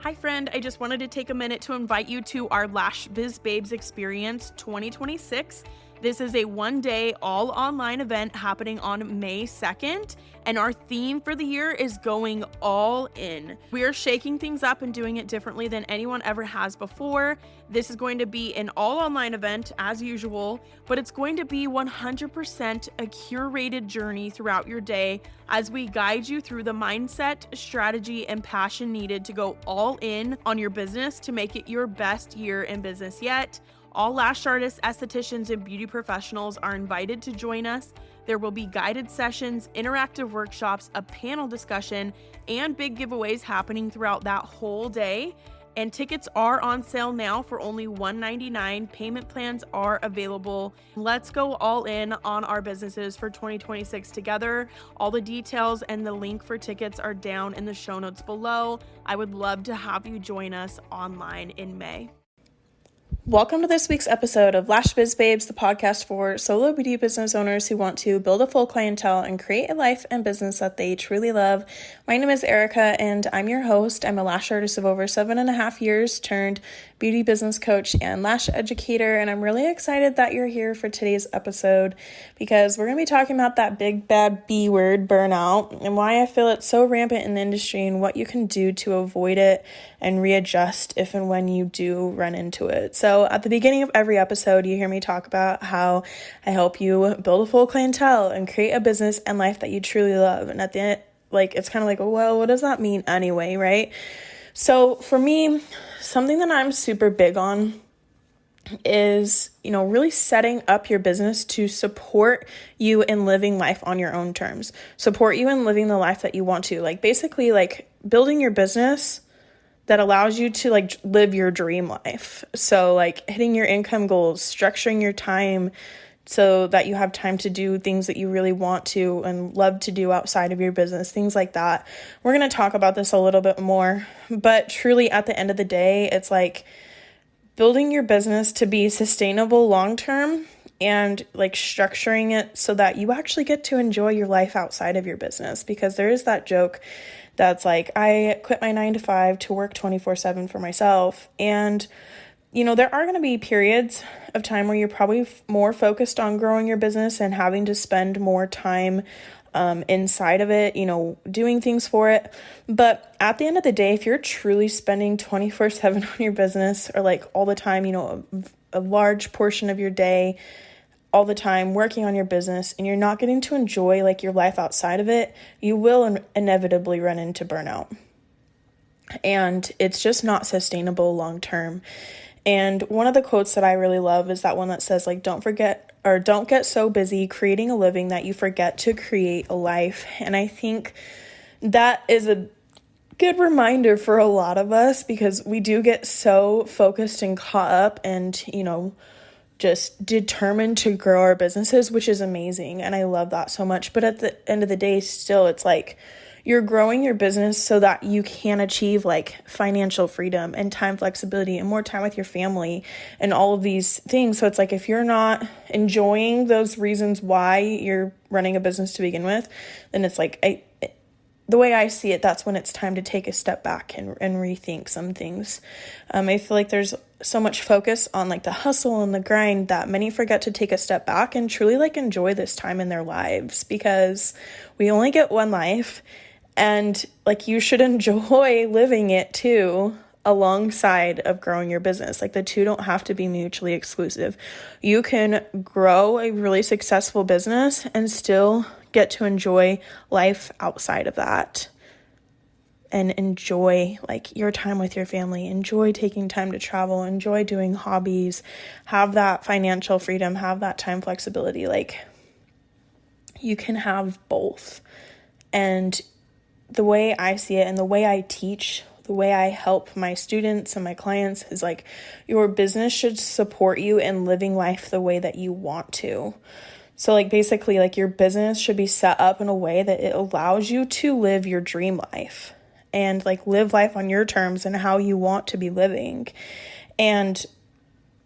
Hi friend, I just wanted to take a minute to invite you to our Lash Biz Babes Experience 2026. This is a one-day all online event happening on May 2nd, and our theme for the year is going all in. We are shaking things up and doing it differently than anyone ever has before. This is going to be an all online event as usual, but it's going to be 100% a curated journey throughout your day as we guide you through the mindset, strategy, and passion needed to go all in on your business to make it your best year in business yet. All lash artists, estheticians, and beauty professionals are invited to join us. There will be guided sessions, interactive workshops, a panel discussion, and big giveaways happening throughout that whole day. And tickets are on sale now for only $199. Payment plans are available. Let's go all in on our businesses for 2026 together. All the details and the link for tickets are down in the show notes below. I would love to have you join us online in May. Welcome to this week's episode of Lash Biz Babes, the podcast for solo beauty business owners who want to build a full clientele and create a life and business that they truly love. My name is Erica and I'm your host. I'm a lash artist of over 7.5 years turned beauty business coach and lash educator, and I'm really excited that you're here for today's episode because we're going to be talking about that big bad B word, burnout, and why I feel it's so rampant in the industry and what you can do to avoid it and readjust if and when you do run into it. So at the beginning of every episode, you hear me talk about how I help you build a full clientele and create a business and life that you truly love. And at the end, it's kind of like, well, what does that mean anyway, right? So for me, something that I'm super big on is, really setting up your business to support you in living life on your own terms, support you in living the life that you want to, basically building your business that allows you to live your dream life. So hitting your income goals, structuring your time so that you have time to do things that you really want to and love to do outside of your business, things like that. We're going to talk about this a little bit more, but truly at the end of the day, it's building your business to be sustainable long-term and structuring it so that you actually get to enjoy your life outside of your business, because there is that joke that's I quit my 9-to-5 to work 24/7 for myself. And, there are going to be periods of time where you're probably more focused on growing your business and having to spend more time inside of it, doing things for it. But at the end of the day, if you're truly spending 24/7 on your business or all the time, a large portion of your day, all the time working on your business, and you're not getting to enjoy your life outside of it, you will inevitably run into burnout. And it's just not sustainable long term. And one of the quotes that I really love is that one that says don't get so busy creating a living that you forget to create a life. And I think that is a good reminder for a lot of us, because we do get so focused and caught up and, just determined to grow our businesses, which is amazing. And I love that so much. But at the end of the day, still, it's you're growing your business so that you can achieve financial freedom and time flexibility and more time with your family and all of these things. So it's if you're not enjoying those reasons why you're running a business to begin with, then it's the way I see it, that's when it's time to take a step back and rethink some things. I feel there's so much focus on the hustle and the grind that many forget to take a step back and truly enjoy this time in their lives, because we only get one life, and you should enjoy living it too alongside of growing your business. The two don't have to be mutually exclusive. You can grow a really successful business and still get to enjoy life outside of that and enjoy your time with your family, enjoy taking time to travel, enjoy doing hobbies, have that financial freedom, have that time flexibility. You can have both. And the way I see it and the way I teach, the way I help my students and my clients is your business should support you in living life the way that you want to. So basically your business should be set up in a way that it allows you to live your dream life and live life on your terms and how you want to be living. And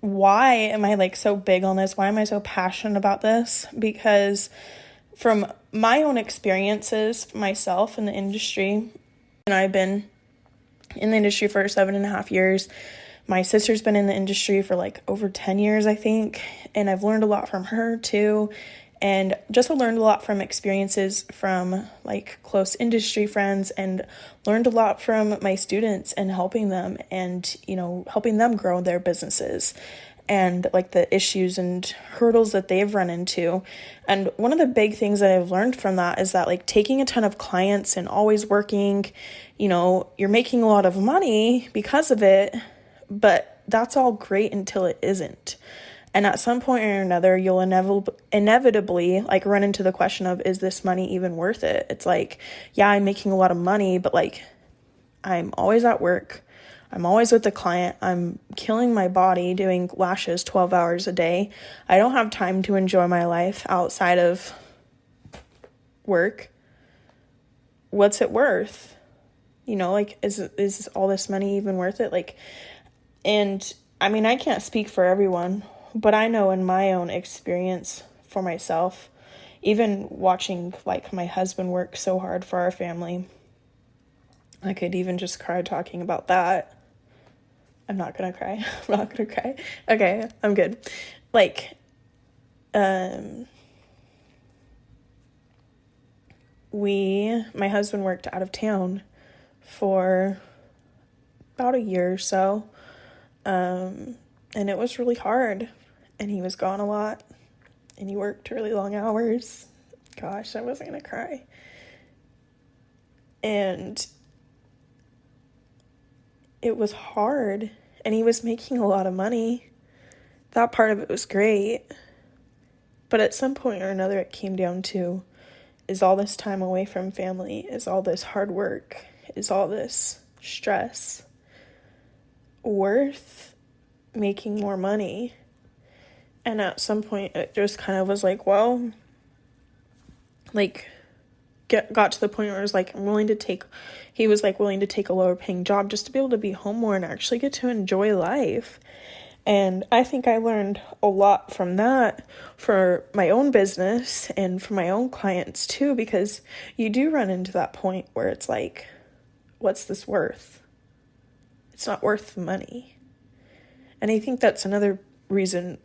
why am I so big on this? Why am I so passionate about this? Because from my own experiences myself in the industry, and I've been in the industry for 7.5 years. My sister's been in the industry for like over 10 years, I think, and I've learned a lot from her too. And just learned a lot from experiences from like close industry friends, and learned a lot from my students and helping them, and, you know, helping them grow their businesses and like the issues and hurdles that they've run into. And one of the big things that I've learned from that is that like taking a ton of clients and always working, you know, you're making a lot of money because of it, but that's all great until it isn't. And at some point or another, you'll inevitably like run into the question of, is this money even worth it? It's like, yeah, I'm making a lot of money, but like I'm always at work. I'm always with the client. I'm killing my body doing lashes 12 hours a day. I don't have time to enjoy my life outside of work. What's it worth? You know, like, is all this money even worth it? Like, and I mean, I can't speak for everyone, but I know in my own experience for myself, even watching like my husband work so hard for our family, I could even just cry talking about that. I'm not gonna cry. I'm not gonna cry. Okay, I'm good. Like, my husband worked out of town for about a year or so. And it was really hard, and he was gone a lot, and he worked really long hours. Gosh, I wasn't gonna cry. And it was hard, and he was making a lot of money. That part of it was great. But at some point or another, it came down to, is all this time away from family, is all this hard work, is all this stress worth making more money? And at some point, it just kind of was like, well, like, got to the point where it was like, he was like willing to take a lower paying job just to be able to be home more and actually get to enjoy life. And I think I learned a lot from that for my own business and for my own clients too, because you do run into that point where it's like, what's this worth? It's not worth the money. And I think that's another reason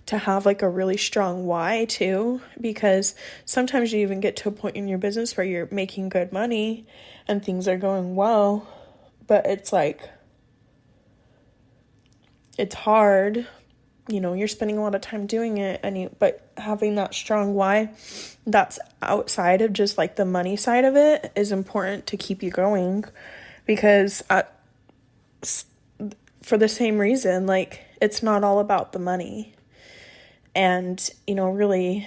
to have like a really strong why too, because sometimes you even get to a point in your business where you're making good money and things are going well, but it's like, it's hard, you know, you're spending a lot of time doing it, but having that strong why that's outside of just like the money side of it is important to keep you going, because for the same reason, like, it's not all about the money. And, you know, really,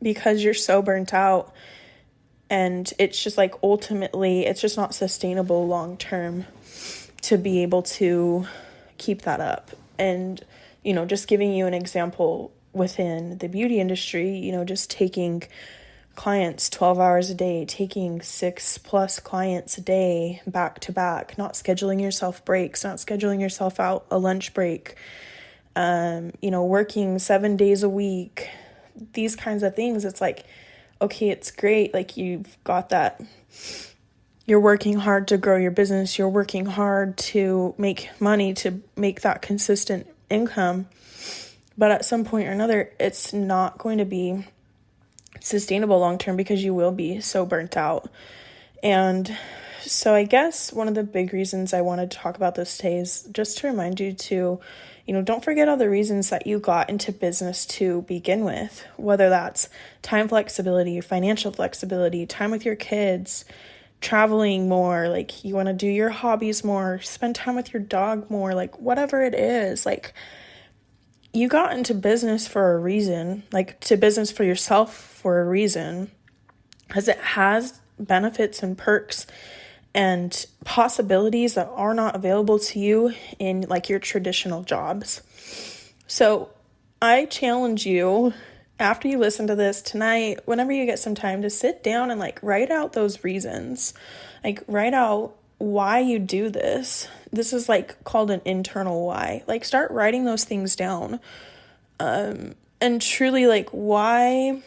because you're so burnt out, and it's just like, ultimately, it's just not sustainable long term to be able to keep that up. And, you know, just giving you an example within the beauty industry, you know, just taking clients 12 hours a day, taking 6+ clients a day back to back, not scheduling yourself breaks, not scheduling yourself out a lunch break, you know, working 7 days a week, these kinds of things. It's like, okay, it's great. Like, you've got that. You're working hard to grow your business. You're working hard to make money, to make that consistent income. But at some point or another, it's not going to be sustainable long term, because you will be so burnt out. And so I guess one of the big reasons I wanted to talk about this today is just to remind you to, you know, don't forget all the reasons that you got into business to begin with, whether that's time flexibility, financial flexibility, time with your kids, traveling more, like you want to do your hobbies more, spend time with your dog more, like whatever it is. Like, you got into business for a reason, like to business for yourself for a reason, because it has benefits and perks and possibilities that are not available to you in like your traditional jobs. So I challenge you, after you listen to this tonight, whenever you get some time, to sit down and like write out those reasons, like write out why you do this. This is like called an internal why. Like, start writing those things down. And truly, like, why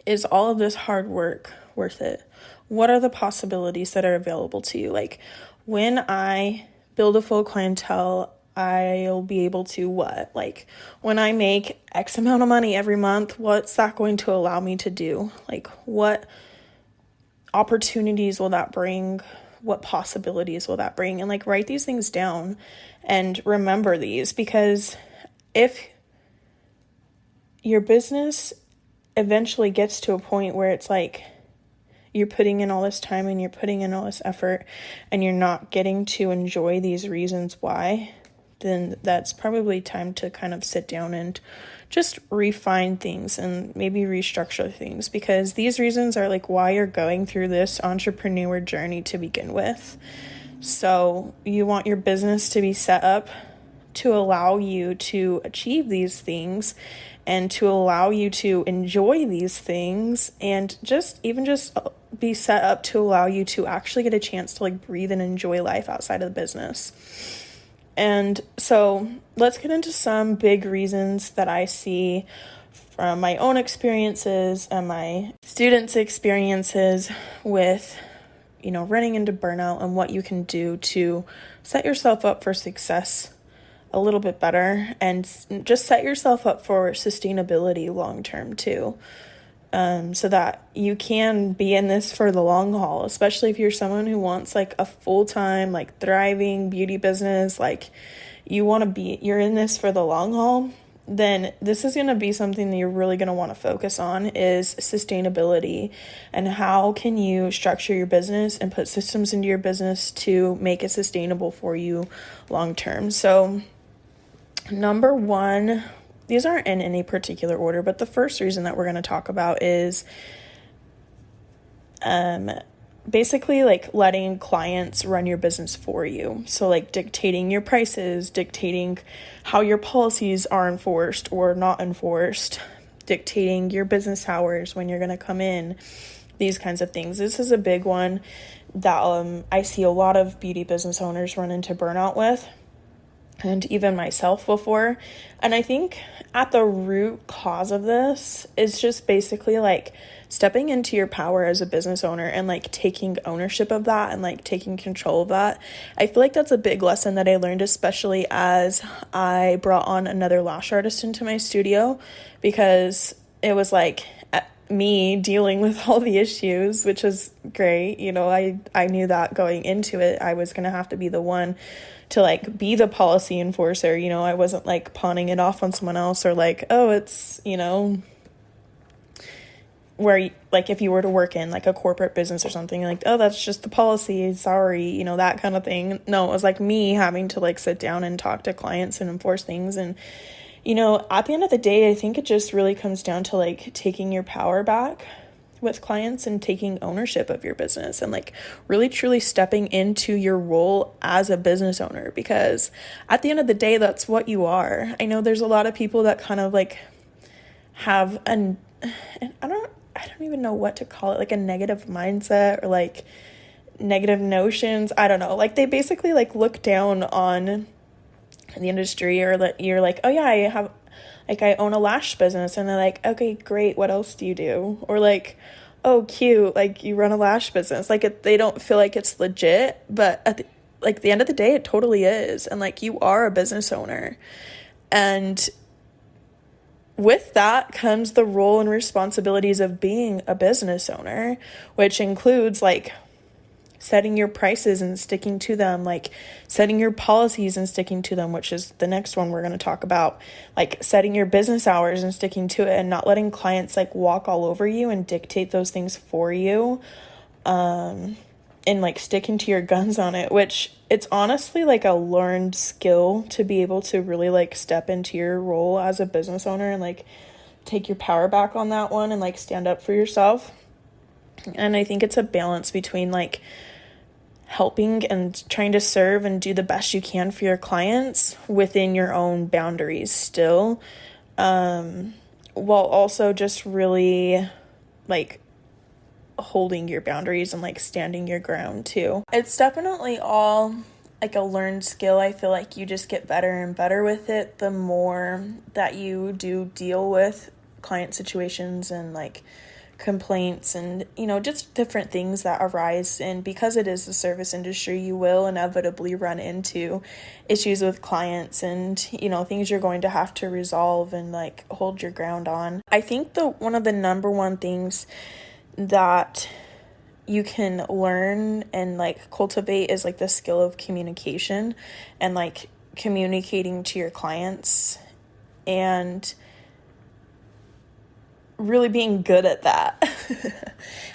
is all of this hard work worth it? What are the possibilities that are available to you? Like, when I build a full clientele, I'll be able to what? Like, when I make X amount of money every month, what's that going to allow me to do? Like, what opportunities will that bring? What possibilities will that bring? And like, write these things down and remember these, because if your business eventually gets to a point where it's like you're putting in all this time and you're putting in all this effort and you're not getting to enjoy these reasons why, then that's probably time to kind of sit down and just refine things and maybe restructure things, because these reasons are like why you're going through this entrepreneur journey to begin with. So you want your business to be set up to allow you to achieve these things and to allow you to enjoy these things, and just be set up to allow you to actually get a chance to like breathe and enjoy life outside of the business. And so let's get into some big reasons that I see from my own experiences and my students' experiences with, running into burnout, and what you can do to set yourself up for success a little bit better, and just set yourself up for sustainability long term too. So that you can be in this for the long haul, especially if you're someone who wants like a full-time, like thriving beauty business, like you're in this for the long haul, then this is going to be something that you're really going to want to focus on, is sustainability, and how can you structure your business and put systems into your business to make it sustainable for you long term. So number one, these aren't in any particular order, but the first reason that we're going to talk about is basically like letting clients run your business for you. So like dictating your prices, dictating how your policies are enforced or not enforced, dictating your business hours, when you're going to come in, these kinds of things. This is a big one that I see a lot of beauty business owners run into burnout with, and even myself before. And I think at the root cause of this is just basically like stepping into your power as a business owner and like taking ownership of that and like taking control of that. I feel like that's a big lesson that I learned, especially as I brought on another lash artist into my studio, because it was like me dealing with all the issues, which is great. I knew that going into it, I was going to have to be the one to like be the policy enforcer. I wasn't like pawning it off on someone else, or like, oh, it's, where like if you were to work in like a corporate business or something, like, oh, that's just the policy, sorry, that kind of thing. No, it was like me having to like sit down and talk to clients and enforce things. And at the end of the day, I think it just really comes down to like taking your power back with clients and taking ownership of your business, and like really truly stepping into your role as a business owner, because at the end of the day, that's what you are. I know there's a lot of people that kind of like have I don't even know what to call it, like a negative mindset or like negative notions. I don't know. Like they basically like look down on the industry, or that you're like, oh yeah, I own a lash business, and they're like, okay, great, what else do you do? Or like, oh, cute, like you run a lash business. Like they don't feel like it's legit, but at the end of the day, it totally is. And like you are a business owner, and with that comes the role and responsibilities of being a business owner, which includes like setting your prices and sticking to them, like setting your policies and sticking to them, which is the next one we're going to talk about, like setting your business hours and sticking to it, and not letting clients like walk all over you and dictate those things for you, and like sticking to your guns on it, which it's honestly like a learned skill to be able to really like step into your role as a business owner and like take your power back on that one and like stand up for yourself. And I think it's a balance between like helping and trying to serve and do the best you can for your clients within your own boundaries still, while also just really like holding your boundaries and like standing your ground too. It's definitely all like a learned skill. I feel like you just get better and better with it the more that you do deal with client situations and like complaints and, just different things that arise. And because it is the service industry, you will inevitably run into issues with clients and, things you're going to have to resolve and like hold your ground on. I think one of the number one things that you can learn and like cultivate is like the skill of communication and like communicating to your clients and really being good at that.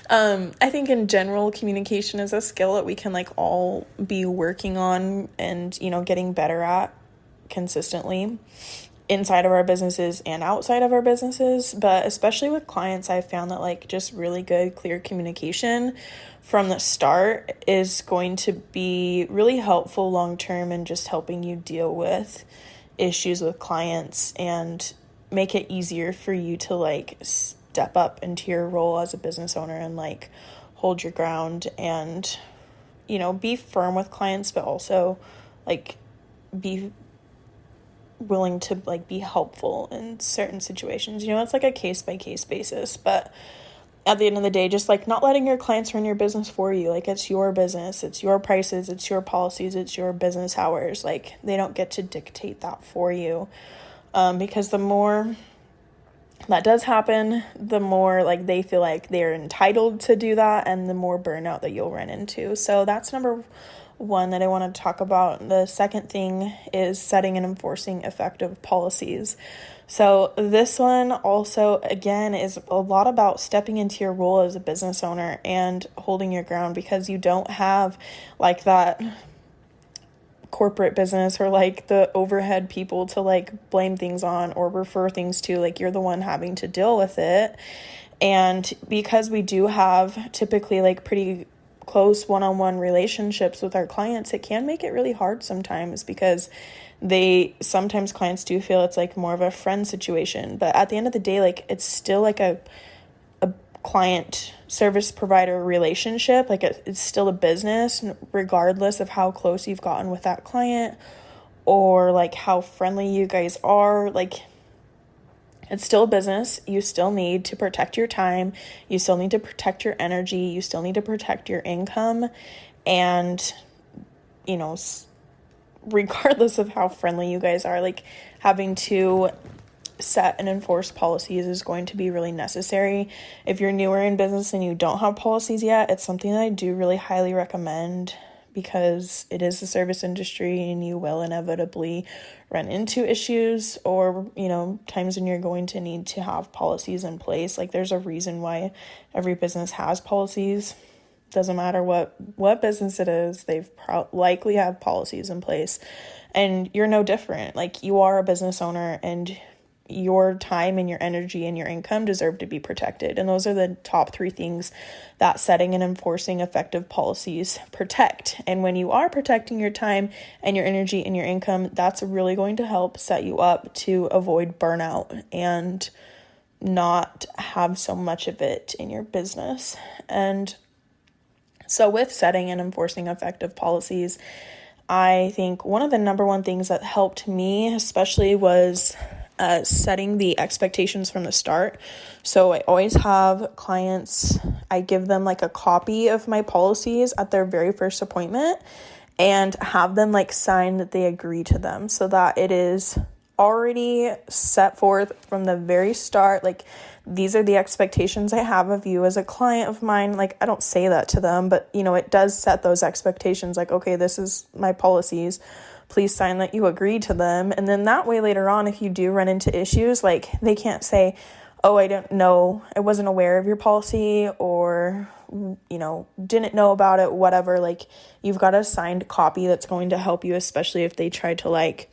I think in general, communication is a skill that we can like all be working on and, getting better at consistently inside of our businesses and outside of our businesses. But especially with clients, I've found that like just really good, clear communication from the start is going to be really helpful long-term in just helping you deal with issues with clients and make it easier for you to like step up into your role as a business owner and like hold your ground and, be firm with clients, but also like be willing to like be helpful in certain situations. It's like a case by case basis, but at the end of the day, just like not letting your clients run your business for you. Like it's your business, it's your prices, it's your policies, it's your business hours. Like they don't get to dictate that for you. Because the more that does happen, the more like they feel like they're entitled to do that and the more burnout that you'll run into. So that's number one that I want to talk about. The second thing is setting and enforcing effective policies. So this one also, again, is a lot about stepping into your role as a business owner and holding your ground because you don't have like that corporate business or like the overhead people to like blame things on or refer things to. Like you're the one having to deal with it. And because we do have typically like pretty close one-on-one relationships with our clients, it can make it really hard sometimes because sometimes clients do feel it's like more of a friend situation. But at the end of the day, like it's still like a client service provider relationship. Like it's still a business regardless of how close you've gotten with that client or like how friendly you guys are. Like it's still a business. You still need to protect your time. You still need to protect your energy. You still need to protect your income. And, regardless of how friendly you guys are, like having to set and enforce policies is going to be really necessary. If you're newer in business and you don't have policies yet, it's something that I do really highly recommend because it is the service industry and you will inevitably run into issues or, times when you're going to need to have policies in place. Like there's a reason why every business has policies. Doesn't matter what business it is, they've likely have policies in place. And you're no different. Like you are a business owner and your time and your energy and your income deserve to be protected. And those are the top 3 things that setting and enforcing effective policies protect. And when you are protecting your time and your energy and your income, that's really going to help set you up to avoid burnout and not have so much of it in your business. And so with setting and enforcing effective policies, I think one of the number one things that helped me especially was setting the expectations from the start. So I always have clients, I give them like a copy of my policies at their very first appointment and have them like sign that they agree to them so that it is already set forth from the very start. Like these are the expectations I have of you as a client of mine. Like I don't say that to them, but it does set those expectations like, okay, this is my policies. Please sign that you agree to them. And then that way later on, if you do run into issues, like they can't say, oh, I don't know, I wasn't aware of your policy or, didn't know about it, whatever. Like you've got a signed copy that's going to help you, especially if they try to like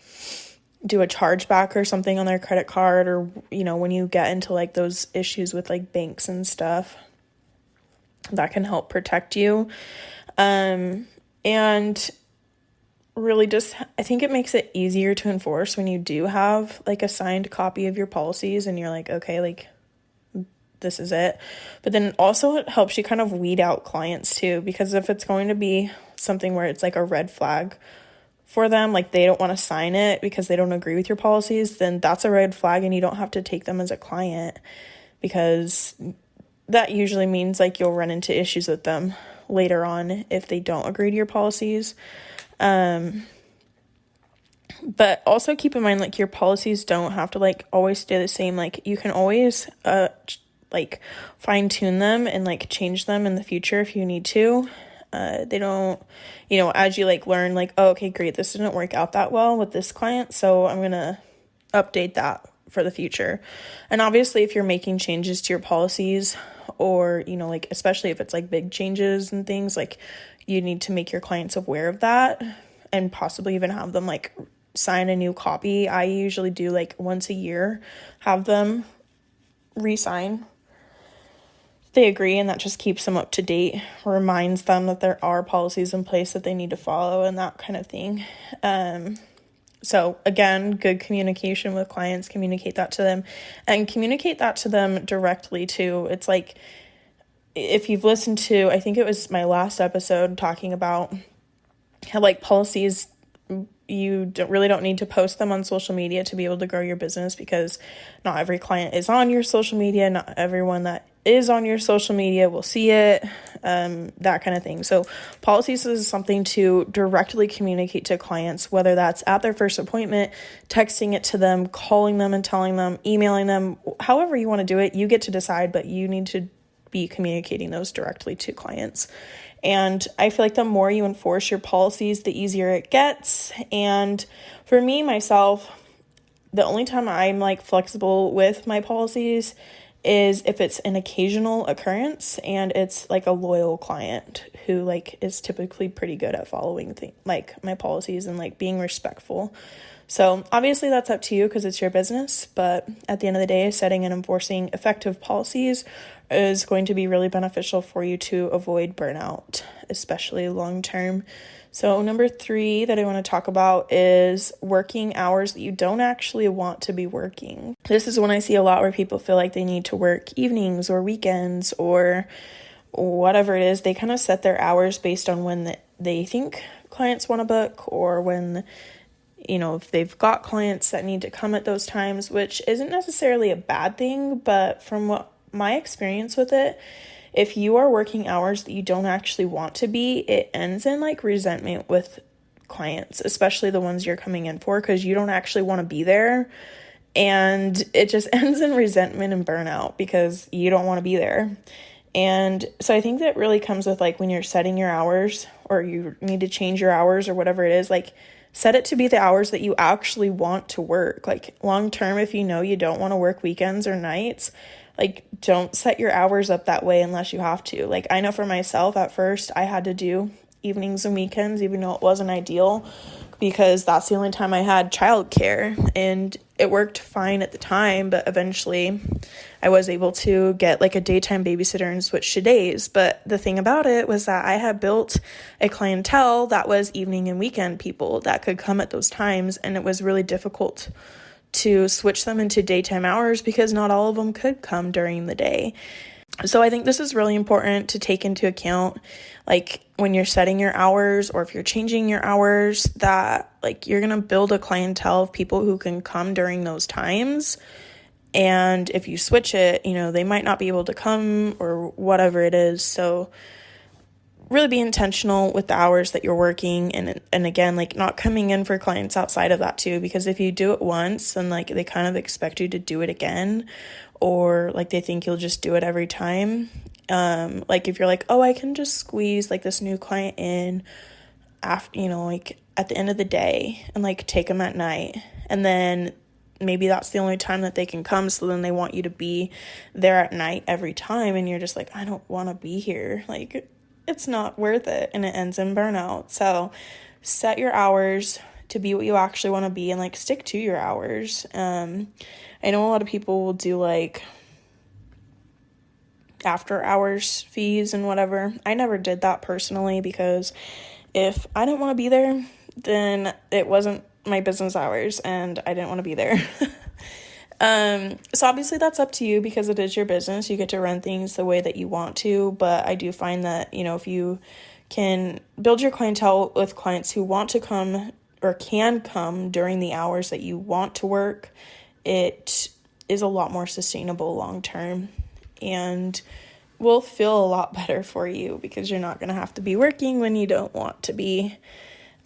do a chargeback or something on their credit card or, when you get into like those issues with like banks and stuff, that can help protect you. And really just, I think it makes it easier to enforce when you do have like a signed copy of your policies and you're like, okay, like this is it. But then also it helps you kind of weed out clients too, because if it's going to be something where it's like a red flag for them, like they don't want to sign it because they don't agree with your policies, then that's a red flag and you don't have to take them as a client because that usually means like you'll run into issues with them later on if they don't agree to your policies. But also keep in mind, like, your policies don't have to like always stay the same. Like, you can always like fine tune them and like change them in the future if you need to. They don't, as you like learn, like, oh, okay, great, this didn't work out that well with this client, so I'm gonna update that for the future. And obviously, if you're making changes to your policies, or like, especially if it's like big changes and things, like, you need to make your clients aware of that, and possibly even have them like sign a new copy. I usually do like once a year, have them re-sign. They agree, and that just keeps them up to date, reminds them that there are policies in place that they need to follow, and that kind of thing. So again, good communication with clients, communicate that to them, and communicate that to them directly too. It's like, if you've listened to, I think it was my last episode talking about how like policies, you don't need to post them on social media to be able to grow your business, because not every client is on your social media. Not everyone that is on your social media will see it, that kind of thing. So policies is something to directly communicate to clients, whether that's at their first appointment, texting it to them, calling them and telling them, emailing them, however you want to do it, you get to decide, but you need to be communicating those directly to clients. And I feel like the more you enforce your policies, the easier it gets. And for me, myself, the only time I'm like flexible with my policies is if it's an occasional occurrence and it's like a loyal client who like is typically pretty good at following like my policies and like being respectful. So obviously that's up to you because it's your business, but at the end of the day, setting and enforcing effective policies is going to be really beneficial for you to avoid burnout, especially long term. So number 3 that I want to talk about is working hours that you don't actually want to be working. This is when I see a lot where people feel like they need to work evenings or weekends or whatever it is. They kind of set their hours based on when they think clients want to book, or when, if they've got clients that need to come at those times, which isn't necessarily a bad thing. But from what my experience with it, if you are working hours that you don't actually want to be, it ends in like resentment with clients, especially the ones you're coming in for, because you don't actually want to be there. And it just ends in resentment and burnout because you don't want to be there. And so I think that really comes with like when you're setting your hours, or you need to change your hours or whatever it is, like set it to be the hours that you actually want to work. Like long term, if you know you don't want to work weekends or nights, like don't set your hours up that way unless you have to. Like I know for myself, at first I had to do evenings and weekends, even though it wasn't ideal, because that's the only time I had childcare, and it worked fine at the time. But eventually I was able to get like a daytime babysitter and switch to days. But the thing about it was that I had built a clientele that was evening and weekend people that could come at those times, and it was really difficult to switch them into daytime hours because not all of them could come during the day. So I think this is really important to take into account, like when you're setting your hours, or if you're changing your hours, that like you're going to build a clientele of people who can come during those times. And if you switch it, they might not be able to come or whatever it is. So really be intentional with the hours that you're working, and again, like not coming in for clients outside of that too, because if you do it once, then like they kind of expect you to do it again, or like they think you'll just do it every time. Like if you're like, oh, I can just squeeze like this new client in after, like at the end of the day, and like take them at night, and then maybe that's the only time that they can come, so then they want you to be there at night every time, and you're just like, I don't want to be here, like it's not worth it, and it ends in burnout. So set your hours to be what you actually want to be, and like stick to your hours. I know a lot of people will do like after hours fees and whatever. I never did that personally, because if I didn't want to be there, then it wasn't my business hours and I didn't want to be there. So obviously that's up to you, because it is your business. You get to run things the way that you want to. But I do find that, if you can build your clientele with clients who want to come or can come during the hours that you want to work, it is a lot more sustainable long term. And will feel a lot better for you because you're not going to have to be working when you don't want to be.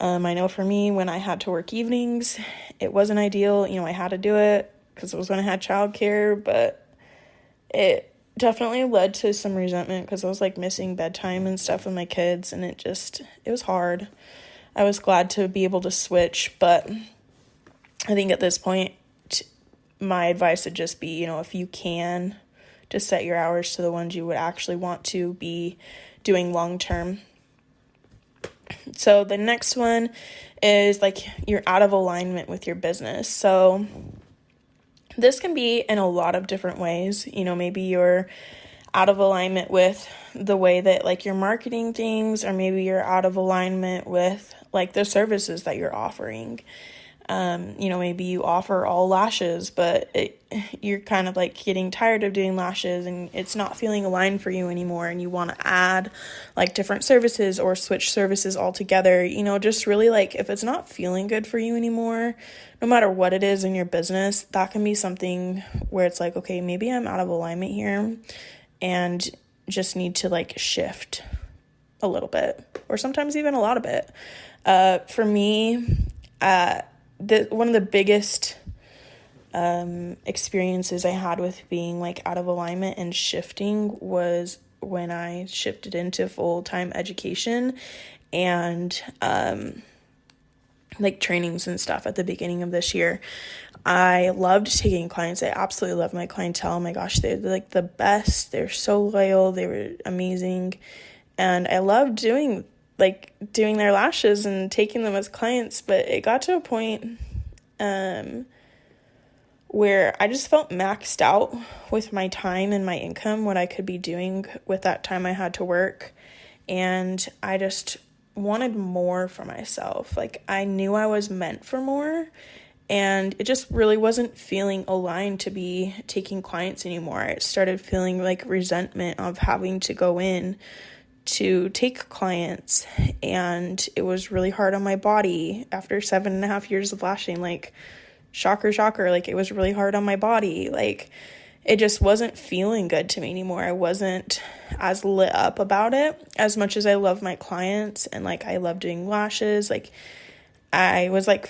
I know for me, when I had to work evenings, it wasn't ideal. I had to do it because it was when I had childcare, but it definitely led to some resentment because I was like missing bedtime and stuff with my kids, and it was hard. I was glad to be able to switch, but I think at this point, my advice would just be, if you can, just set your hours to the ones you would actually want to be doing long term. So the next one is like you're out of alignment with your business. So this can be in a lot of different ways. Maybe you're out of alignment with the way that like you're marketing things, or maybe you're out of alignment with like the services that you're offering. Maybe you offer all lashes, but you're kind of like getting tired of doing lashes and it's not feeling aligned for you anymore, and you want to add like different services or switch services altogether. Just really like if it's not feeling good for you anymore, no matter what it is in your business, that can be something where it's like, okay, maybe I'm out of alignment here and just need to like shift a little bit, or sometimes even a lot of it. For me, one of the biggest experiences I had with being like out of alignment and shifting was when I shifted into full-time education and like trainings and stuff at the beginning of this year. I loved taking clients. I absolutely love my clientele. Oh my gosh, they're like the best. They're so loyal. They were amazing. And I loved doing their lashes and taking them as clients, but it got to a point where I just felt maxed out with my time and my income, what I could be doing with that time I had to work, and I just wanted more for myself. Like, I knew I was meant for more, and it just really wasn't feeling aligned to be taking clients anymore. I started feeling like resentment of having to go in to take clients, and it was really hard on my body after 7.5 years of lashing. Like, shocker, like it was really hard on my body. Like, it just wasn't feeling good to me anymore. I wasn't as lit up about it as much as I love my clients and like I love doing lashes. Like, I was like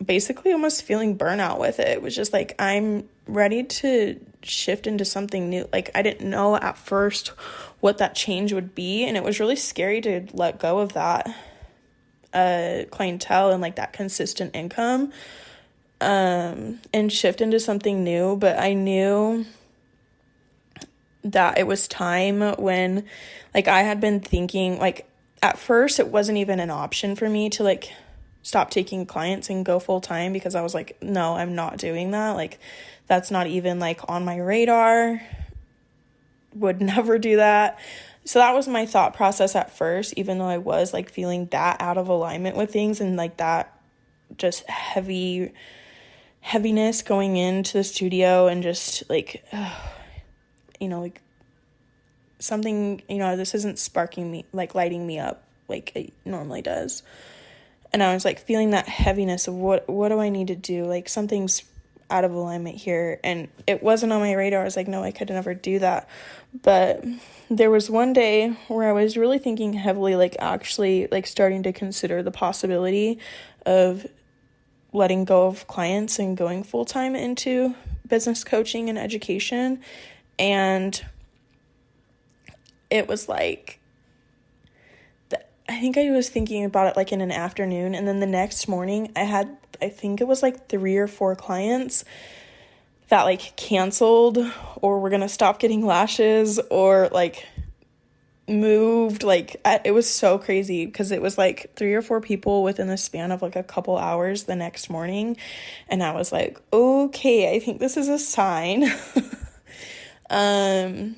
basically almost feeling burnout with it. It was just like, I'm ready to shift into something new. Like, I didn't know at first what that change would be, and it was really scary to let go of that clientele and like that consistent income and shift into something new. But I knew that it was time when like I had been thinking, like, at first it wasn't even an option for me to like stop taking clients and go full time, because I was like, no, I'm not doing that. Like, that's not even like on my radar. Would never do that. So that was my thought process at first, even though I was like feeling that out of alignment with things and like that just heaviness going into the studio, and just like, like something, this isn't sparking me, like lighting me up like it normally does. And I was like feeling that heaviness of what do I need to do? Like, something's out of alignment here. And it wasn't on my radar. I was like, no, I could never do that. But there was one day where I was really thinking heavily, like actually like starting to consider the possibility of letting go of clients and going full-time into business coaching and education. And it was like, I think I was thinking about it like in an afternoon, and then the next morning I think it was like 3 or 4 clients that like canceled or were gonna stop getting lashes or like moved. Like, it was so crazy because it was like 3 or 4 people within the span of like a couple hours the next morning, and I was like, okay, I think this is a sign. And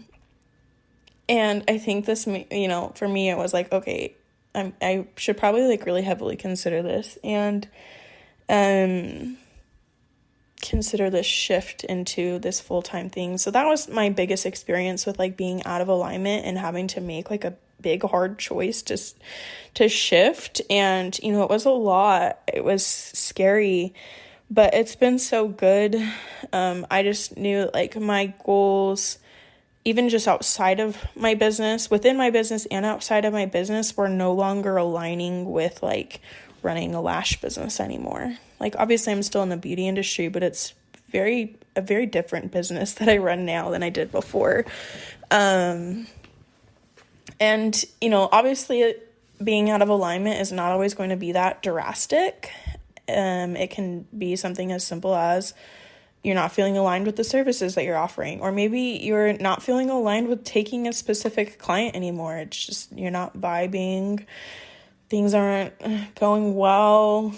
I think this, for me, it was like, okay, I should probably like really heavily consider this and consider this shift into this full-time thing. So that was my biggest experience with like being out of alignment and having to make like a big hard choice to shift. And it was a lot. It was scary, but it's been so good. I just knew like my goals, even just outside of my business, within my business and outside of my business, we're no longer aligning with like running a lash business anymore. Like, obviously I'm still in the beauty industry, but it's a very different business that I run now than I did before. And, you know, obviously being out of alignment is not always going to be that drastic. It can be something as simple as you're not feeling aligned with the services that you're offering, or maybe you're not feeling aligned with taking a specific client anymore. It's just, you're not vibing. Things aren't going well.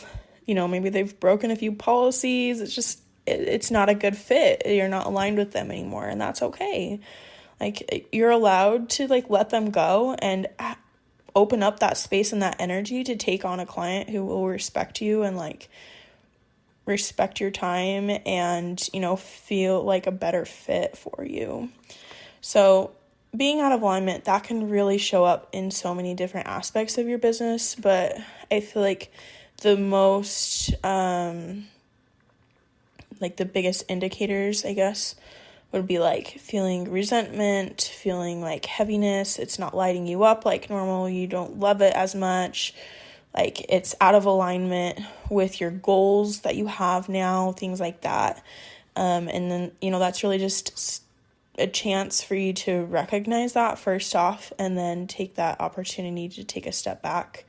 You know, maybe they've broken a few policies. It's just, it's not a good fit. You're not aligned with them anymore, and that's okay. Like, you're allowed to like let them go and open up that space and that energy to take on a client who will respect you and like respect your time and, you know, feel like a better fit for you. So being out of alignment, that can really show up in so many different aspects of your business, but I feel like the most like the biggest indicators, I guess, would be like feeling resentment, feeling like heaviness, it's not lighting you up like normal, you don't love it as much, like it's out of alignment with your goals that you have now, things like that. And then, you know, that's really just a chance for you to recognize that first off, and then take that opportunity to take a step back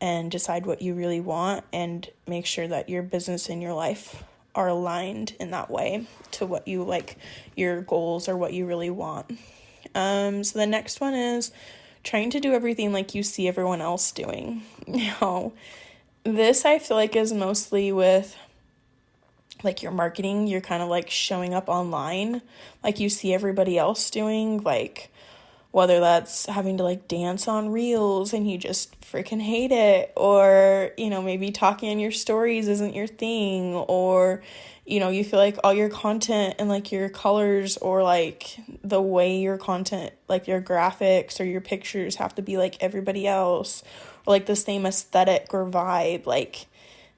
and decide what you really want and make sure that your business and your life are aligned in that way to what you like, your goals or what you really want. So the next one is trying to do everything like you see everyone else doing. Now, this I feel like is mostly with like your marketing. You're kind of like showing up online like you see everybody else doing, like whether that's having to like dance on reels and you just freaking hate it, or, you know, maybe talking on your stories isn't your thing, or, you know, you feel like all your content and like your colors or like the way your content, like your graphics or your pictures have to be like everybody else or like the same aesthetic or vibe. Like,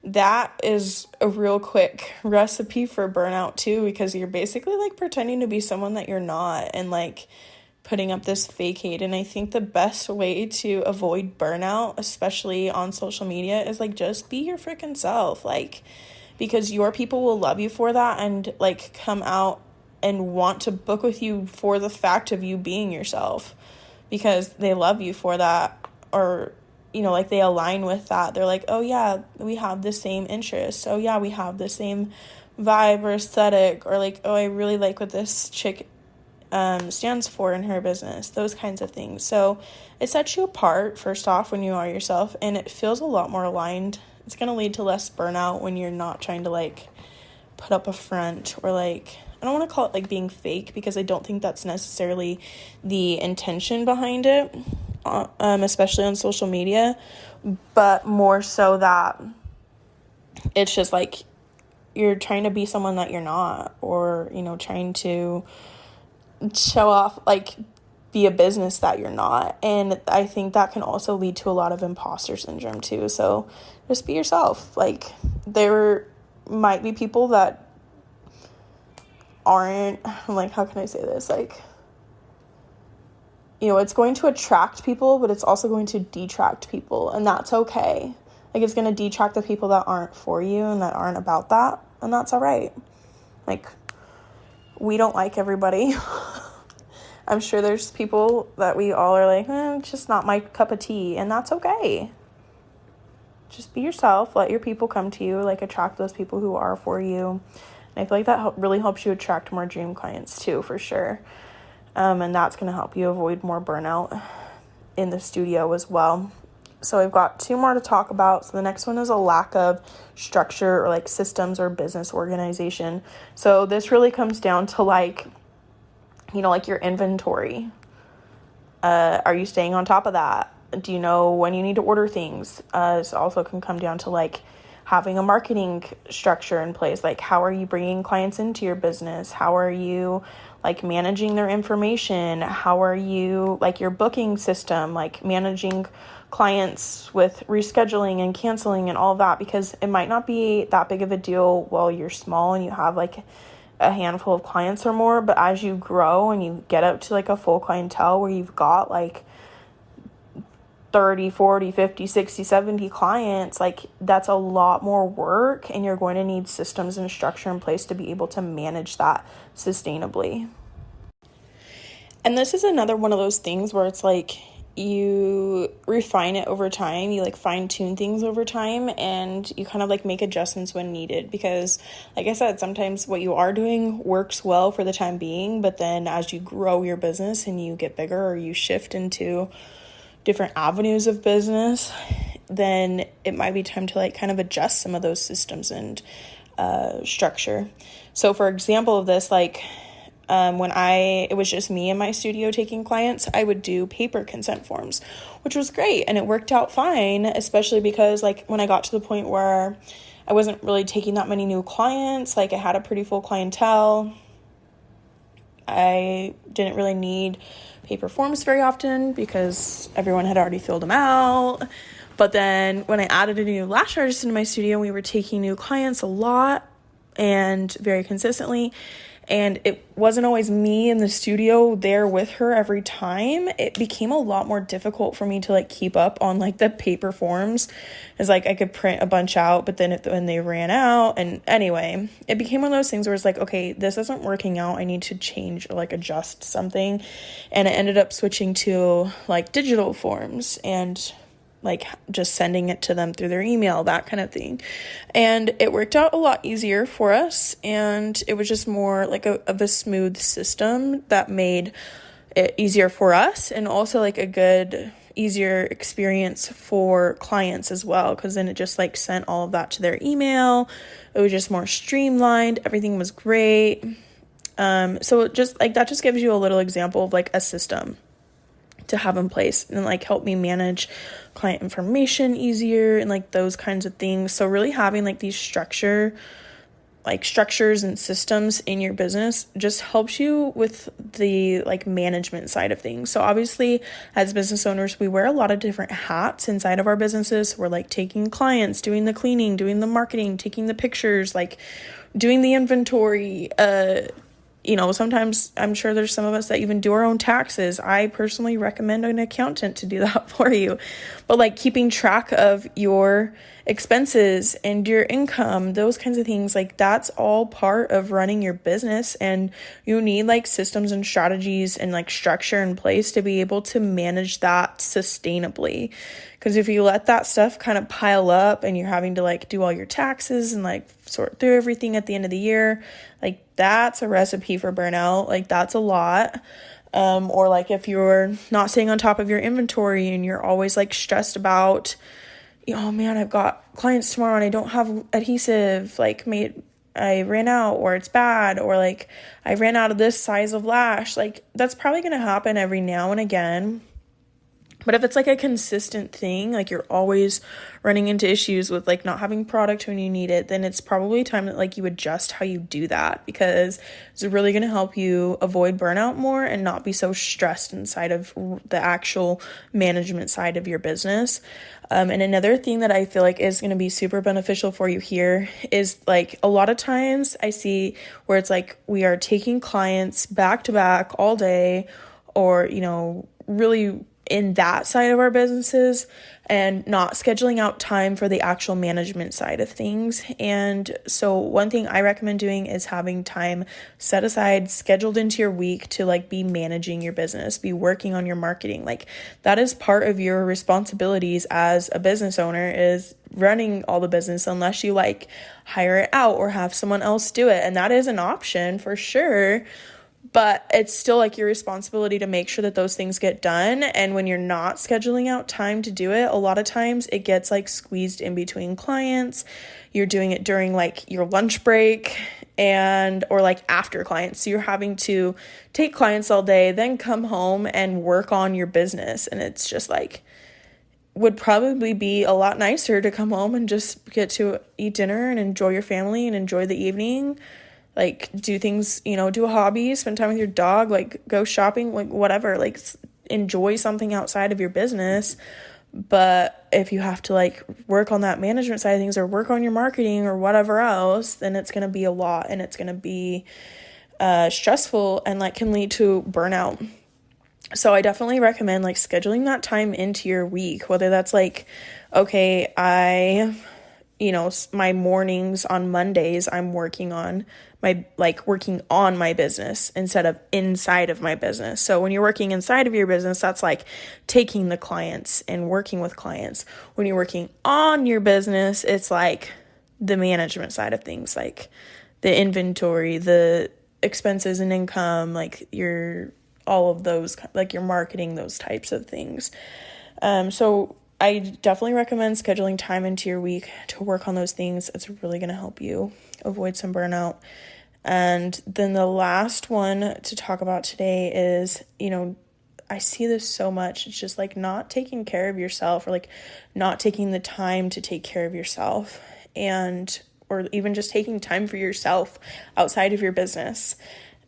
that is a real quick recipe for burnout too, because you're basically like pretending to be someone that you're not and like putting up this fake hate. And I think the best way to avoid burnout, especially on social media, is like just be your freaking self, like, because your people will love you for that and like come out and want to book with you for the fact of you being yourself, because they love you for that, or, you know, like they align with that. They're like, oh yeah, we have the same interests. Oh yeah, we have the same vibe or aesthetic, or like, oh, I really like what this chick stands for in her business, those kinds of things. So it sets you apart first off when you are yourself, and it feels a lot more aligned. It's going to lead to less burnout when you're not trying to like put up a front, or like, I don't want to call it like being fake, because I don't think that's necessarily the intention behind it, especially on social media, but more so that it's just like you're trying to be someone that you're not, or, you know, trying to show off, like be a business that you're not. And I think that can also lead to a lot of imposter syndrome too. So just be yourself. Like, there might be people that aren't, like, how can I say this? Like, you know, it's going to attract people, but it's also going to detract people, and that's okay. Like, it's going to detract the people that aren't for you and that aren't about that, and that's all right. Like, we don't like everybody. I'm sure there's people that we all are like, it's just not my cup of tea, and that's okay. Just be yourself. Let your people come to you. Like, attract those people who are for you. And I feel like that really helps you attract more dream clients too, for sure. And that's going to help you avoid more burnout in the studio as well. So I've got 2 more to talk about. So the next one is a lack of structure or like systems or business organization. So this really comes down to like, you know, like your inventory. Are you staying on top of that? Do you know when you need to order things? This also can come down to like having a marketing structure in place. Like, how are you bringing clients into your business? How are you like managing their information? How are you, like, your booking system, like managing clients with rescheduling and canceling and all of that? Because it might not be that big of a deal while you're small and you have like a handful of clients or more. But as you grow and you get up to like a full clientele where you've got like 30, 40, 50, 60, 70 clients, like that's a lot more work, and you're going to need systems and structure in place to be able to manage that sustainably. And this is another one of those things where it's like you refine it over time, you like fine tune things over time, and you kind of like make adjustments when needed, because like I said, sometimes what you are doing works well for the time being, but then as you grow your business and you get bigger or you shift into different avenues of business, then it might be time to like kind of adjust some of those systems and structure. So for example of this, like when it was just me in my studio taking clients, I would do paper consent forms, which was great. And it worked out fine, especially because like when I got to the point where I wasn't really taking that many new clients, like I had a pretty full clientele, I didn't really need paper forms very often because everyone had already filled them out. But then when I added a new lash artist into my studio, we were taking new clients a lot and very consistently. And it wasn't always me in the studio there with her every time. It became a lot more difficult for me to like keep up on like the paper forms. It's like I could print a bunch out, but then when they ran out, and anyway, it became one of those things where it's like, okay, this isn't working out. I need to change or like adjust something. And I ended up switching to like digital forms and like just sending it to them through their email, that kind of thing. And it worked out a lot easier for us. And it was just more like of a smooth system that made it easier for us, and also like a good, easier experience for clients as well. Cause then it just like sent all of that to their email. It was just more streamlined. Everything was great. So it just like, that just gives you a little example of like a system to have in place and like help me manage client information easier and like those kinds of things. So really having like these structures and systems in your business just helps you with the like management side of things. So obviously as business owners, we wear a lot of different hats inside of our businesses. We're like taking clients, doing the cleaning, doing the marketing, taking the pictures, like doing the inventory, sometimes I'm sure there's some of us that even do our own taxes. I personally recommend an accountant to do that for you. But like keeping track of your expenses and your income, those kinds of things, like that's all part of running your business. And you need like systems and strategies and like structure in place to be able to manage that sustainably. Because if you let that stuff kind of pile up and you're having to like do all your taxes and like sort through everything at the end of the year, like that's a recipe for burnout. Like that's a lot. Or like if you're not staying on top of your inventory and you're always like stressed about, oh man, I've got clients tomorrow and I don't have adhesive, like I ran out, or it's bad, or like I ran out of this size of lash. Like that's probably going to happen every now and again. But if it's like a consistent thing, like you're always running into issues with like not having product when you need it, then it's probably time that like you adjust how you do that, because it's really going to help you avoid burnout more and not be so stressed inside of the actual management side of your business. And another thing that I feel like is going to be super beneficial for you here is like a lot of times I see where it's like we are taking clients back to back all day, or, really in that side of our businesses, and not scheduling out time for the actual management side of things. And so one thing I recommend doing is having time set aside, scheduled into your week to like be managing your business, be working on your marketing. Like that is part of your responsibilities as a business owner, is running all the business, unless you like hire it out or have someone else do it. And that is an option for sure. But it's still like your responsibility to make sure that those things get done. And when you're not scheduling out time to do it, a lot of times it gets like squeezed in between clients. You're doing it during like your lunch break or like after clients. So you're having to take clients all day, then come home and work on your business. And it's just like, would probably be a lot nicer to come home and just get to eat dinner and enjoy your family and enjoy the evening. Like do things, do a hobby, spend time with your dog, like go shopping, like whatever, like enjoy something outside of your business. But if you have to like work on that management side of things or work on your marketing or whatever else, then it's going to be a lot, and it's going to be stressful and like can lead to burnout. So I definitely recommend like scheduling that time into your week, whether that's like, okay, my mornings on Mondays, I'm working on my business instead of inside of my business. So when you're working inside of your business, that's like taking the clients and working with clients. When you're working on your business, it's like the management side of things, like the inventory, the expenses and income, like all of those, like your marketing, those types of things. So I definitely recommend scheduling time into your week to work on those things. It's really going to help you avoid some burnout. And then the last one to talk about today is, I see this so much. It's just like not taking care of yourself, or like not taking the time to take care of yourself, or even just taking time for yourself outside of your business.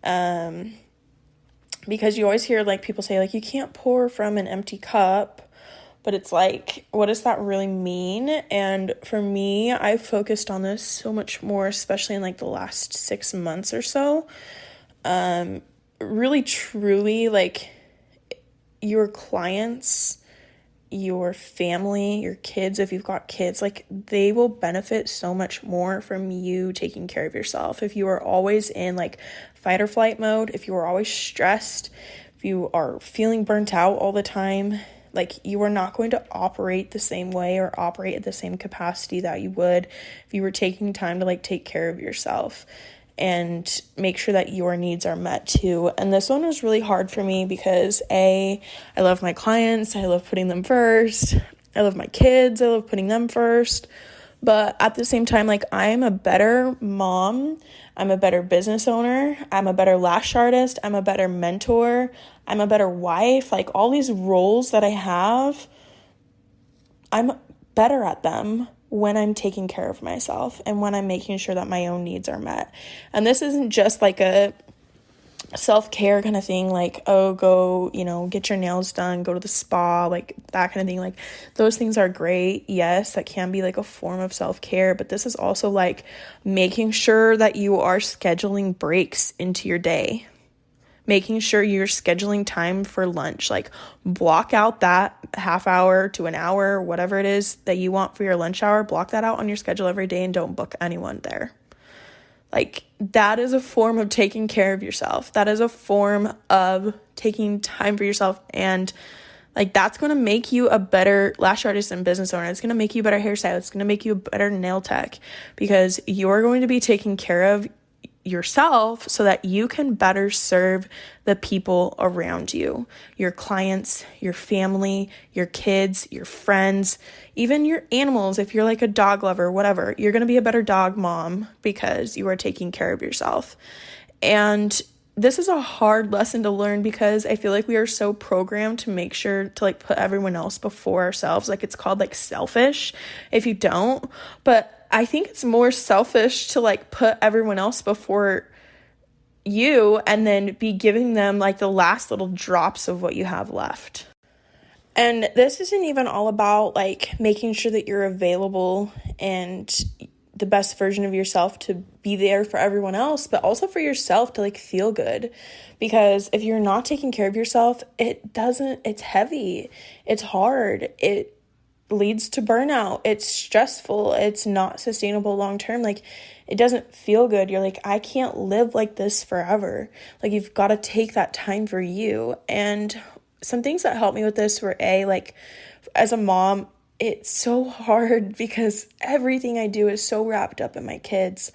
Because you always hear like people say like, you can't pour from an empty cup. But it's like, what does that really mean? And for me, I've focused on this so much more, especially in like the last 6 months or so. Really, truly, like your clients, your family, your kids, if you've got kids, like they will benefit so much more from you taking care of yourself. If you are always in like fight or flight mode, if you are always stressed, if you are feeling burnt out all the time, like you are not going to operate the same way or operate at the same capacity that you would if you were taking time to like take care of yourself and make sure that your needs are met too. And this one was really hard for me because I love my clients. I love putting them first. I love my kids. I love putting them first. But at the same time, like I am a better mom. I'm a better business owner. I'm a better lash artist. I'm a better mentor. I'm a better wife. Like all these roles that I have, I'm better at them when I'm taking care of myself and when I'm making sure that my own needs are met. And this isn't just like a self-care kind of thing, like, oh, go, get your nails done, go to the spa, like that kind of thing. Like those things are great. Yes, that can be like a form of self-care, but this is also like making sure that you are scheduling breaks into your day, making sure you're scheduling time for lunch, like block out that half hour to an hour, whatever it is that you want for your lunch hour, block that out on your schedule every day and don't book anyone there. Like that is a form of taking care of yourself. That is a form of taking time for yourself. And like that's going to make you a better lash artist and business owner. It's going to make you a better hairstylist. It's going to make you a better nail tech because you're going to be taking care of yourself so that you can better serve the people around you, your clients, your family, your kids, your friends, even your animals. If you're like a dog lover, whatever, you're going to be a better dog mom because you are taking care of yourself. And this is a hard lesson to learn because I feel like we are so programmed to make sure to like put everyone else before ourselves. Like it's called like selfish if you don't, but I think it's more selfish to like put everyone else before you and then be giving them like the last little drops of what you have left. And this isn't even all about like making sure that you're available and the best version of yourself to be there for everyone else, but also for yourself to like feel good. Because if you're not taking care of yourself, it's heavy, it's hard, it leads to burnout, it's stressful, it's not sustainable long term. Like it doesn't feel good. You're like, I can't live like this forever. Like you've got to take that time for you. And some things that helped me with this were like as a mom, it's so hard because everything I do is so wrapped up in my kids.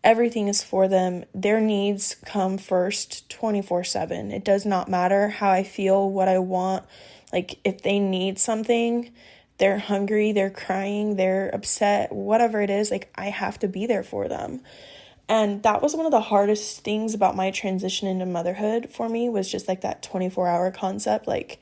Everything is for them. Their needs come first 24/7. It does not matter how I feel, what I want. Like if they need something, they're hungry, they're crying, they're upset, whatever it is, like I have to be there for them. And that was one of the hardest things about my transition into motherhood for me, was just like that 24-hour concept. Like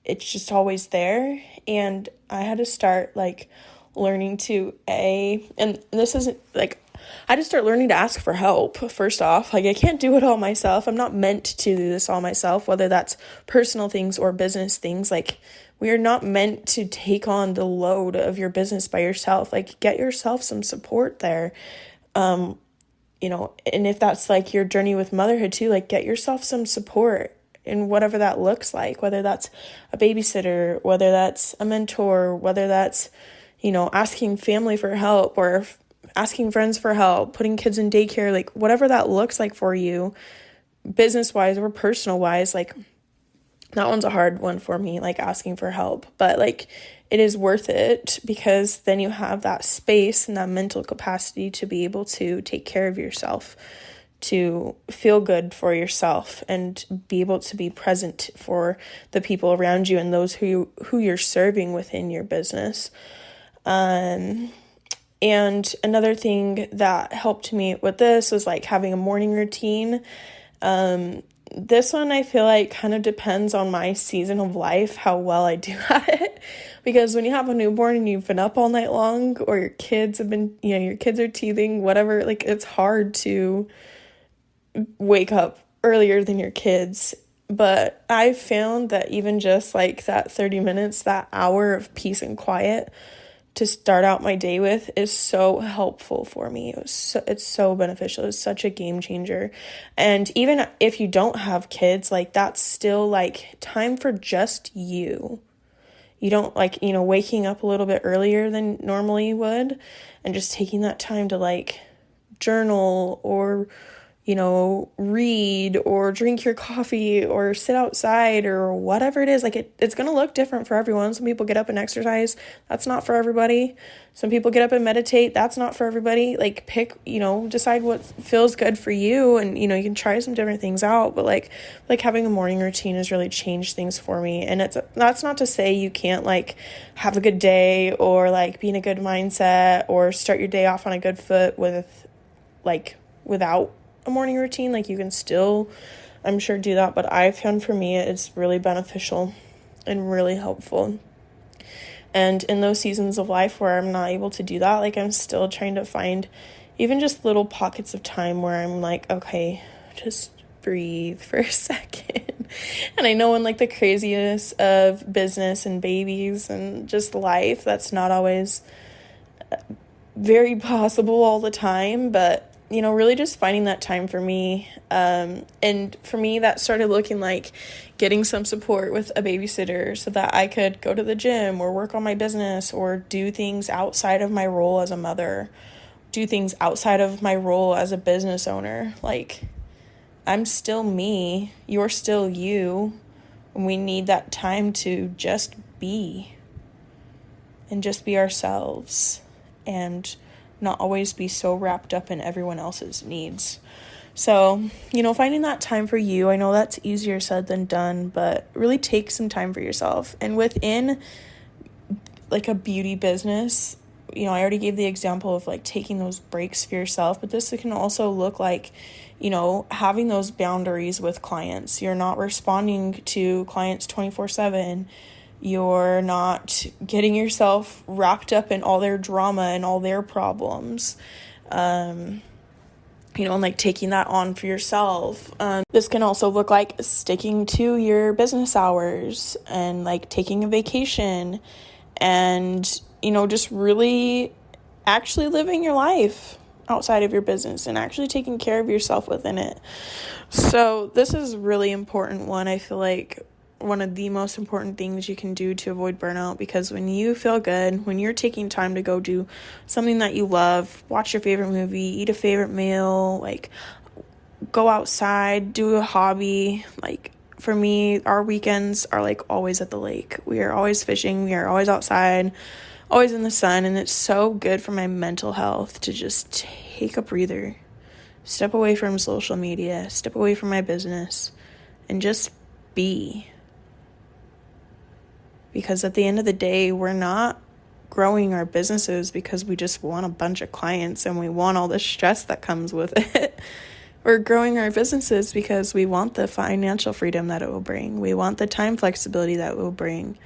it's just always there. And I had to start like learning to and this isn't like, I just start learning to ask for help. First off, like I can't do it all myself. I'm not meant to do this all myself, whether that's personal things or business things. Like We are not meant to take on the load of your business by yourself. Like, get yourself some support there. And if that's like your journey with motherhood too, like get yourself some support in whatever that looks like, whether that's a babysitter, whether that's a mentor, whether that's, asking family for help or asking friends for help, putting kids in daycare, like whatever that looks like for you, business wise or personal wise. Like, that one's a hard one for me, like asking for help, but like it is worth it, because then you have that space and that mental capacity to be able to take care of yourself, to feel good for yourself, and be able to be present for the people around you and those who you're serving within your business. And another thing that helped me with this was like having a morning routine. This one I feel like kind of depends on my season of life, how well I do at it. Because when you have a newborn and you've been up all night long, or your kids have been, your kids are teething, whatever, like it's hard to wake up earlier than your kids. But I've found that even just like that 30 minutes, that hour of peace and quiet to start out my day with is so helpful for me. It's so beneficial. It's such a game changer. And even if you don't have kids, like that's still like time for just you. You don't like, waking up a little bit earlier than normally you would, and just taking that time to like journal or read or drink your coffee or sit outside or whatever it is. Like it's going to look different for everyone. Some people get up and exercise. That's not for everybody. Some people get up and meditate. That's not for everybody. Like pick, decide what feels good for you. And, you can try some different things out, but like having a morning routine has really changed things for me. And that's not to say you can't like have a good day or like be in a good mindset or start your day off on a good foot without a morning routine. Like you can still, I'm sure, do that, but I found for me it's really beneficial and really helpful. And in those seasons of life where I'm not able to do that, like I'm still trying to find even just little pockets of time where I'm like, okay, just breathe for a second. And I know in like the craziness of business and babies and just life, that's not always very possible all the time, but really just finding that time for me. And for me, that started looking like getting some support with a babysitter so that I could go to the gym or work on my business or do things outside of my role as a mother, do things outside of my role as a business owner. Like, I'm still me, you're still you, and we need that time to just be and just be ourselves and not always be so wrapped up in everyone else's needs. So, finding that time for you, I know that's easier said than done, but really take some time for yourself. And within like a beauty business, I already gave the example of like taking those breaks for yourself, but this can also look like, having those boundaries with clients. You're not responding to clients 24/7. You're not getting yourself wrapped up in all their drama and all their problems, and like taking that on for yourself. This can also look like sticking to your business hours and like taking a vacation and, just really actually living your life outside of your business and actually taking care of yourself within it. So this is a really important one. I feel like one of the most important things you can do to avoid burnout, because when you feel good, when you're taking time to go do something that you love, watch your favorite movie, eat a favorite meal, like go outside, do a hobby. Like for me, our weekends are like always at the lake. We are always fishing. We are always outside, always in the sun. And it's so good for my mental health to just take a breather, step away from social media, step away from my business, and just be. Because at the end of the day, we're not growing our businesses because we just want a bunch of clients and we want all the stress that comes with it. We're growing our businesses because we want the financial freedom that it will bring. We want the time flexibility that it will bring.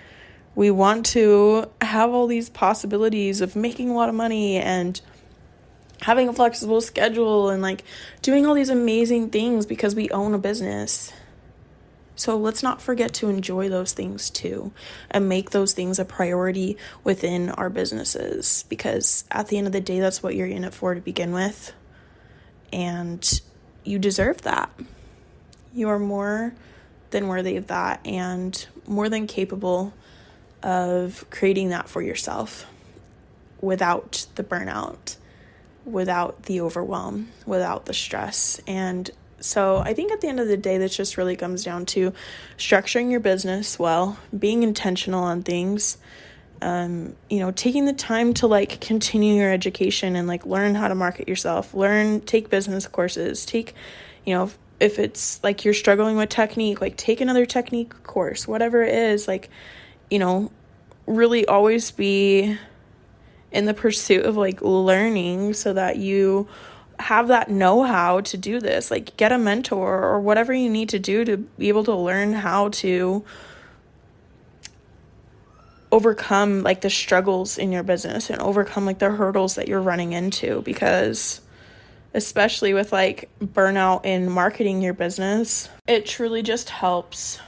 We want to have all these possibilities of making a lot of money and having a flexible schedule and like doing all these amazing things because we own a business. So let's not forget to enjoy those things too and make those things a priority within our businesses, because at the end of the day, that's what you're in it for to begin with. And you deserve that. You are more than worthy of that and more than capable of creating that for yourself without the burnout, without the overwhelm, without the stress. And so I think at the end of the day, this just really comes down to structuring your business well, being intentional on things, taking the time to like continue your education and like learn how to market yourself, take business courses, if it's like you're struggling with technique, like take another technique course, whatever it is, like, really always be in the pursuit of like learning so that you have that know-how to do this. Like get a mentor or whatever you need to do to be able to learn how to overcome like the struggles in your business and overcome like the hurdles that you're running into, because especially with like burnout in marketing your business, it truly just helps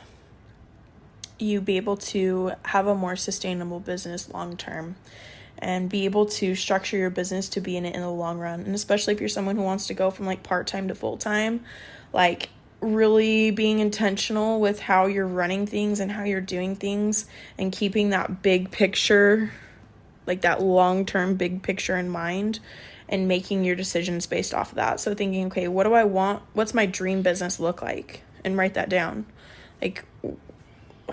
you be able to have a more sustainable business long term and be able to structure your business to be in it in the long run. And especially if you're someone who wants to go from like part-time to full-time, like really being intentional with how you're running things and how you're doing things and keeping that big picture, like that long-term big picture in mind and making your decisions based off of that. So thinking, okay, what do I want? What's my dream business look like? And write that down. Like,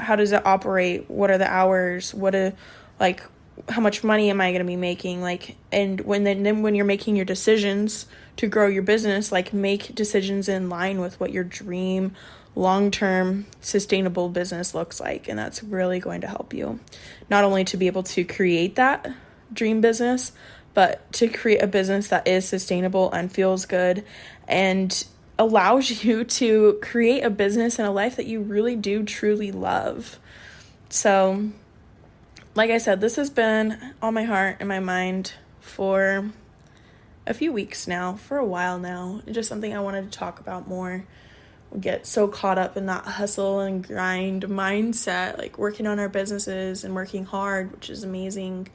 how does it operate? What are the hours? How much money am I going to be making? Like, and when you're making your decisions to grow your business, like make decisions in line with what your dream long-term sustainable business looks like. And that's really going to help you not only to be able to create that dream business, but to create a business that is sustainable and feels good and allows you to create a business and a life that you really do truly love. So, like I said, this has been on my heart and my mind for a few weeks now, for a while now. It's just something I wanted to talk about more. We get so caught up in that hustle and grind mindset, like working on our businesses and working hard, which is amazing.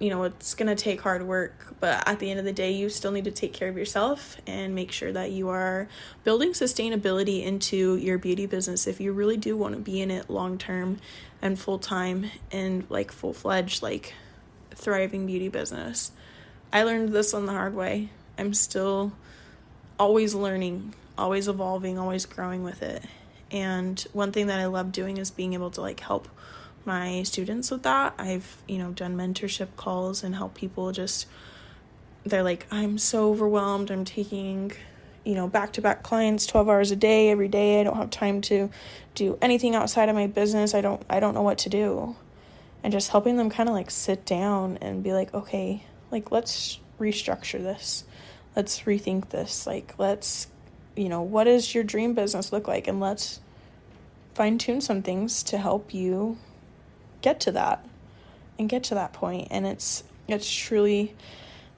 It's going to take hard work, but at the end of the day, you still need to take care of yourself and make sure that you are building sustainability into your beauty business if you really do want to be in it long term and full time and like full-fledged, like thriving beauty business. I learned this on the hard way. I'm still always learning, always evolving, always growing with it. And one thing that I love doing is being able to like help my students with that. I've, done mentorship calls and help people they're like, I'm so overwhelmed. I'm taking, back-to-back clients 12 hours a day, every day. I don't have time to do anything outside of my business. I don't know what to do. And just helping them kind of like sit down and be like, okay, like let's restructure this. Let's rethink this. Like, let's, what does your dream business look like? And let's fine-tune some things to help you get to that point. And it's truly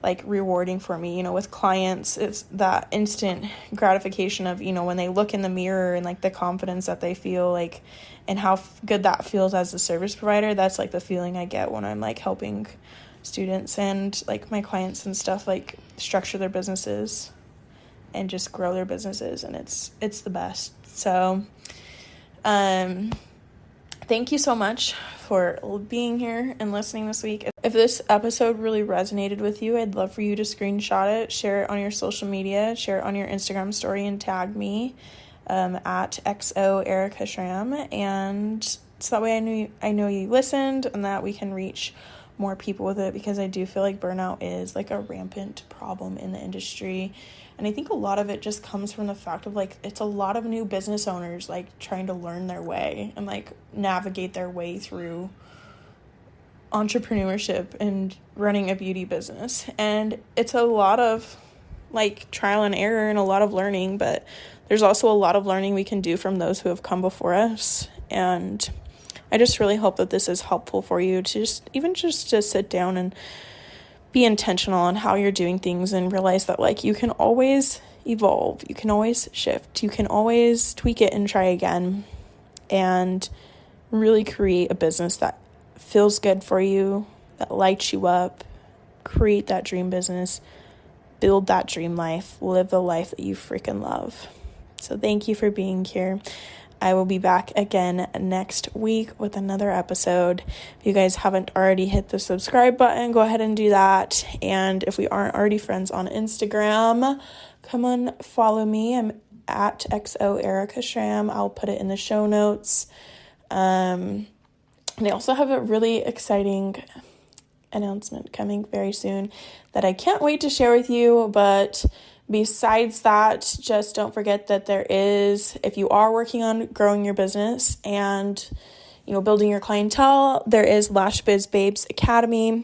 like rewarding for me. With clients, it's that instant gratification of, when they look in the mirror and like the confidence that they feel like and how good that feels as a service provider. That's like the feeling I get when I'm like helping students and like my clients and stuff like structure their businesses and just grow their businesses. And it's the best. So, thank you so much for being here and listening this week. If this episode really resonated with you, I'd love for you to screenshot it, share it on your social media, share it on your Instagram story, and tag me at XO Erica Schramm. And so that way I know you listened and that we can reach more people with it, because I do feel like burnout is like a rampant problem in the industry. And I think a lot of it just comes from the fact of like, it's a lot of new business owners like trying to learn their way and like navigate their way through entrepreneurship and running a beauty business. And it's a lot of like trial and error and a lot of learning, but there's also a lot of learning we can do from those who have come before us. And I just really hope that this is helpful for you to just to sit down and be intentional on how you're doing things and realize that like you can always evolve, you can always shift, you can always tweak it and try again. and really create a business that feels good for you, that lights you up. Create that dream business, build that dream life, live the life that you freaking love. So thank you for being here. I will be back again next week with another episode. If you guys haven't already hit the subscribe button, go ahead and do that. And if we aren't already friends on Instagram, come on, follow me. I'm at XOEricaShram. I'll put it in the show notes. And I also have a really exciting announcement coming very soon that I can't wait to share with you. But besides that, just don't forget that there is, if you are working on growing your business and building your clientele, there is Lash Biz Babes Academy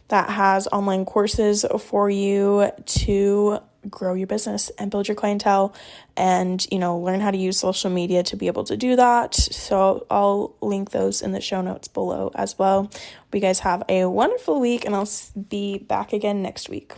that has online courses for you to grow your business and build your clientele and, learn how to use social media to be able to do that. So I'll link those in the show notes below as well. Hope you guys have a wonderful week, and I'll be back again next week.